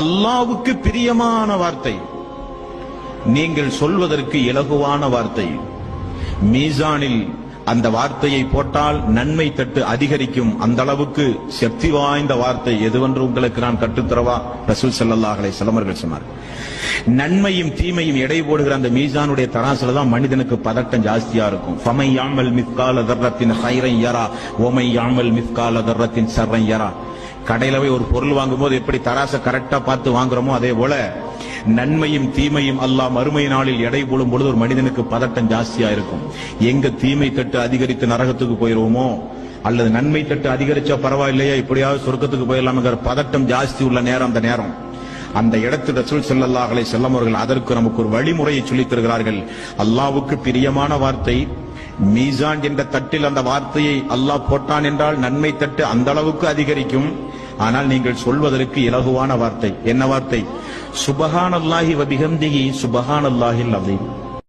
அல்லாஹ்வுக்கு பிரியமான வார்த்தை, நீங்கள் சொல்வதற்கு இலகுவான வார்த்தை. மீசானில் அந்த வார்த்தையை போட்டால் நன்மை தட்டு அதிகரிக்கும். அந்த அளவுக்கு சக்தி வாய்ந்த வார்த்தை எதுவென்று உங்களுக்கு நான் கற்றுத்தரவா? ரசூல் ஸல்லல்லாஹு அலைஹி வஸல்லம் அவர்கள் சொன்னார். நன்மையும் தீமையும் எடை போடுகிற அந்த மீசானுடைய தராசுல தான் மனிதனுக்கு பதட்டம் ஜாஸ்தியா இருக்கும். ஃபமை யாமல் மிஸ்கால தர்ரத்தின் ஹைரன் யரா வமை யாமல் மிஸ்கால தர்ரத்தின் ஷர்ரன் யரா. கடையில போய் ஒரு பொருள் வாங்கும்போது எப்படி தராசை கரெக்டா பார்த்து வாங்குறோமோ அதே போல நன்மையும் தீமையும் அல்லாஹ் மறுமை நாளில் எடை போடும் பொழுது ஒரு மனிதனுக்கு பதட்டம் ஜாஸ்தியா இருக்கும். எங்க தீமை தட்டு அதிகரித்து நரகத்துக்கு போயிருவோமோ, அல்லது நன்மை தட்டு அதிகரிச்சா பரவாயில்லையா இப்படியாவது சொர்க்கத்துக்கு போயிடலாம்ங்கிற பதட்டம் ஜாஸ்தி உள்ள நேரம் அந்த நேரம். அந்த இடத்தில் ரசூல் ஸல்லல்லாஹு அலைஹி வஸல்லம் அவர்கள் அதற்கு நமக்கு ஒரு வழிமுறையை சொல்லித் தருகிறார்கள். அல்லாஹ்வுக்கு பிரியமான வார்த்தை, மீசான் என்ற தட்டில் அந்த வார்த்தையை அல்லாஹ் போட்டான் என்றால் நன்மை தட்டு அந்த அளவுக்கு அதிகரிக்கும். ஆனால் நீங்கள் சொல்வதற்கு இலகுவான வார்த்தை. என்ன வார்த்தை? சுபஹானல்லாஹி வ பிஹம்திஹி சுபஹானல்லாஹில் அஸீம்.